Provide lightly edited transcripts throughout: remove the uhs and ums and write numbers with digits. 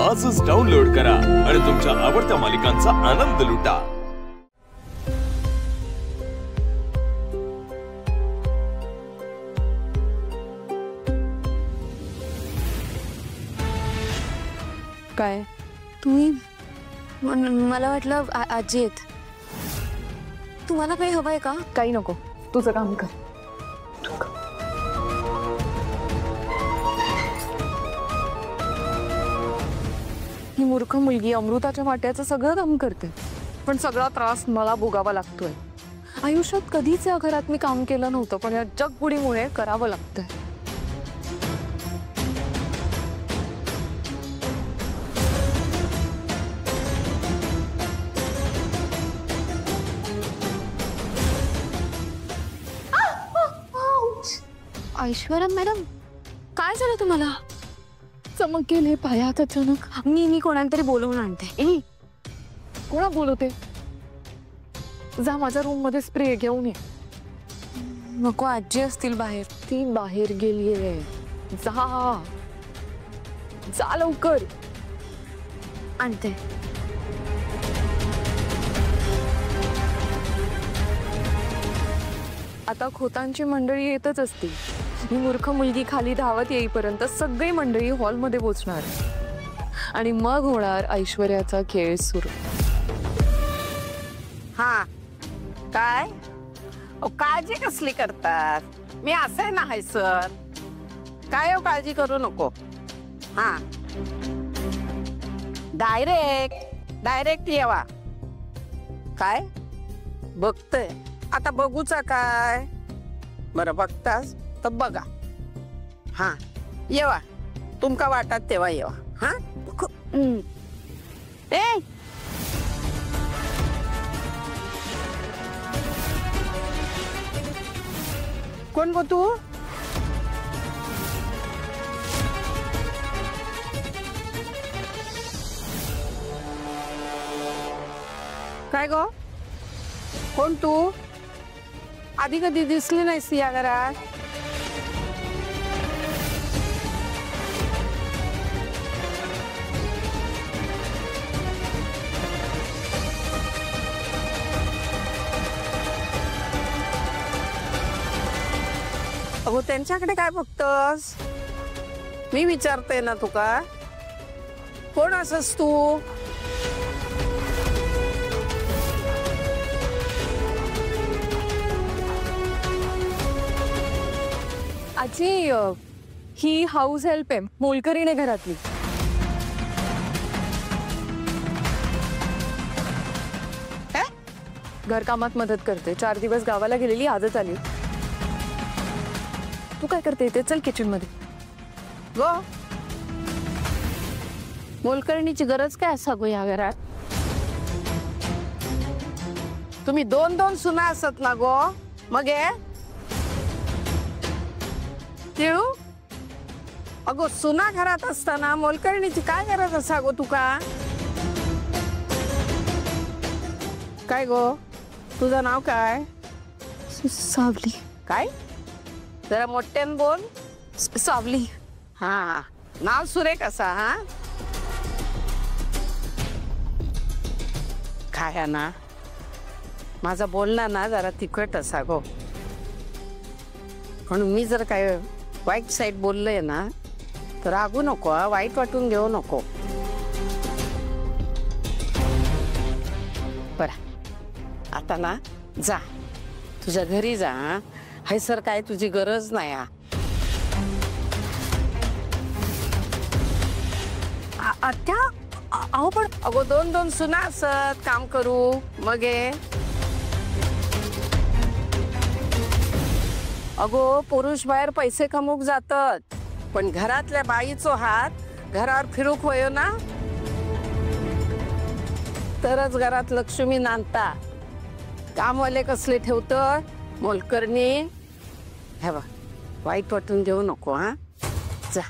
आजच डाउनलोड करा आणि तुमच्या आवडत्या मालिकांचा आनंद लुटा। काय तुम्ही मला वाटलं आजी आहेत। तुम्हाला काही हवंय का? काही नको, तुझं काम कर। ही मूर्ख मुलगी अमृताच्या वाट्याचं सगळं काम करते, पण सगळा त्रास मला भोगावा लागतोय। आयुष्यात कधीच या घरात मी काम केलं नव्हतं, पण या जगबुडीमुळे करावं लागतंय। ऐश्वर्या मॅडम, काय झालं तुम्हाला? चमक गेले पायात अचानक। मी कोणाला तरी बोलवून आणते। कोणा बोलवते? जा माझ्या रूम मध्ये स्प्रे घेऊन ये। नको, आजी असतील बाहेर। ती बाहेर गेलीये, जा जा लवकर। आणते। आता खोतांची मंडळी येतच असतील। ही मूर्ख मुलगी खाली धावत येईपर्यंत सगळी मंडळी हॉलमध्ये पोहोचणार आणि मग होणार ऐश्वर्याचा खेळ सुरू। हा काय काळजी कसली करतात? मी असे नाही सर, काय काळजी करू नको। हा डायरेक्ट येवा। काय बघतय आता? बघूचा काय? बरं बघतास तर बघा। हा येवा, तुमका वाटत तेव्हा येवा। हा ए कोण गो तू? काय गो, कोण तू? आधी कधी दिसली नाहीस या घरात? अगो त्यांच्याकडे काय बघतोस? मी विचारते ना तुका, कोण असस तू? आजी, ही हाऊस हेल्प आहे, मोलकरीण आहे घरातली। घरकामात मदत करते। 4 दिवस गावाला गेलेली, आजच आली। तू काय करते इथे? चल किचन मध्ये। गो, मोलकरणीची गरज काय असा गो या घरात? तुम्ही 2-2 सुना असत ना गो? मग तिळू, अगो सुना घरात असताना मोलकरणीची काय गरज असा गो तुका? काय गो, तुझं नाव काय? सावली। काय? जरा मोठ्यान बोल। सावली। हा, नाव सुरेख असा। हा काय ना, माझा बोलणं ना जरा तिखट असा गो, म्हणून मी जर काय वाईट साईड बोललंय ना तर रागू नको, वाईट वाटून घेऊ नको। बरं आता ना जा, तुझ्या घरी जा। हाय सर, काय तुझी गरज नाही। आत्या, अहो पण अगो 2-2 सुना असत, काम करू मग अगो पुरुष बाहेर पैसे कमवूक जातात, पण घरातल्या बाईचो हात घरावर फिरूक होयो ना, तरच घरात लक्ष्मी नांदता। कामवाले कसले ठेवतं मोलकरणी? हे बघ, वाईट वाटून देऊ नको। हा जा,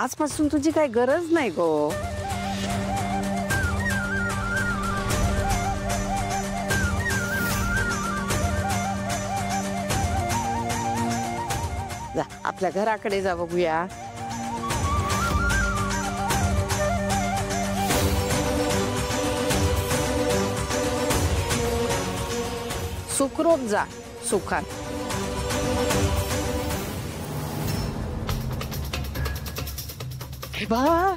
आजपासून तुझी काही गरज नाही गो। जा, आपल्या घराकडे जा, बघूया। सुखरूप जा सुखात. हे बा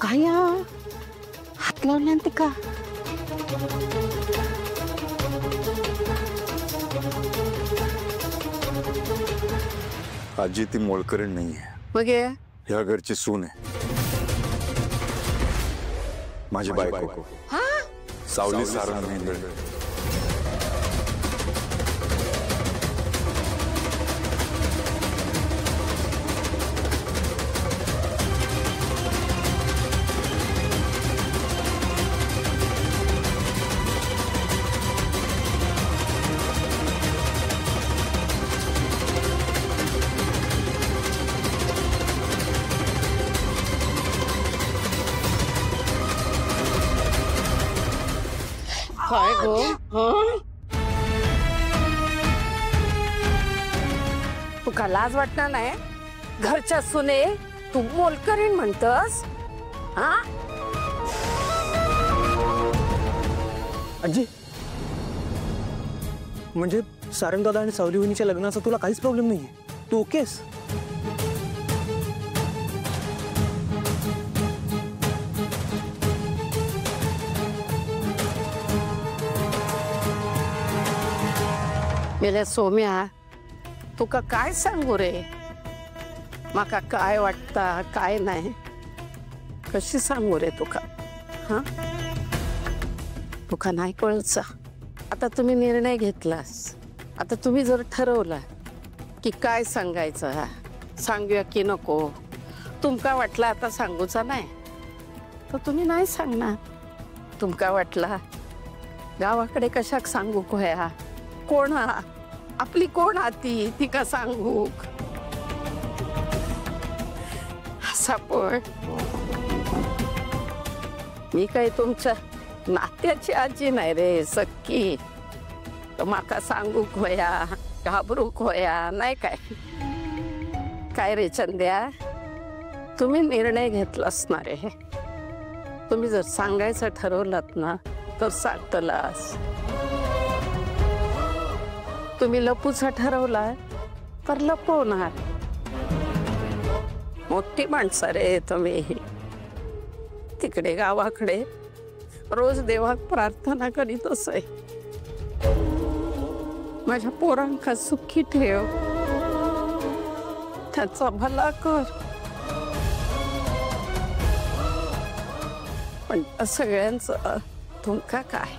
काय हात लावल्यानंतर का आजी ती मोलकरीण नाहीये. मग हे? ह्या घरची सून आहे. माझी बायको सावली सारंग मेंदळे. काय गो हं? तुका लाज वाटणार नाही? घरच्या सुने तू मोलकरीण म्हणतस? हा आजी म्हणजे सारंगदादा आणि सावली वहिनीच्या लग्नाचा तुला काहीच प्रॉब्लेम नाहीये, तू ओकेस? मेल्या सोम्या तुका काय सांगू रे, माका काय वाटता काय नाही कशी सांगू रे तुका. हा तुका नाही कळचा. आता तुम्ही निर्णय घेतलास, आता तुम्ही जर ठरवला की काय सांगायचं, हा सांगूया की नको, तुमका वाटला आता सांगूचा नाही तर तुम्ही नाही सांगणार. तुमका वाटला गावाकडे कशाक सांगू कोया, कोण हा आपली कोण हाती ती का सांगू असा. पण मी काही तुमच्या नात्याची आजी नाही रे सक्की, तर माका सांगू होया घाबरू होया नाही. काय काय रे चंद्या, तुम्ही निर्णय घेतलास ना रे. तुम्ही जर सांगायचं ठरवलात ना तर सांगतलास. तुम्ही लपूचा ठरवला तर लपवणार. मोठी माणसं रे तुम्ही. तिकडे गावाकडे रोज देवाक प्रार्थना करीत असे, माझ्या पोरांका सुखी ठेव, त्याचा भला कर. पण सगळ्यांचं तुमका काय